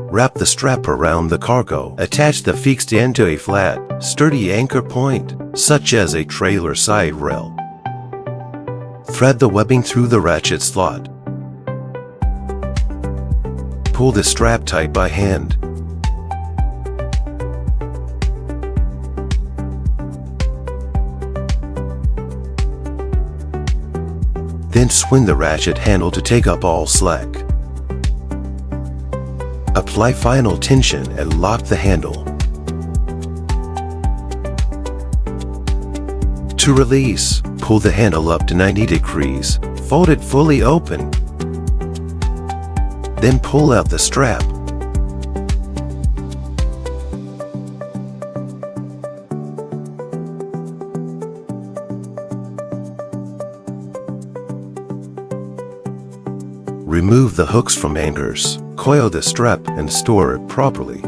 Wrap the strap around the cargo. Attach the fixed end to a flat, sturdy anchor point, such as a trailer side rail. Thread the webbing through the ratchet slot. Pull the strap tight by hand. Then swing the ratchet handle to take up all slack. Apply final tension and lock the handle. To release, pull the handle up to 90 degrees, fold it fully open. Then pull out the strap. Remove the hooks from anchors, coil the strap and store it properly.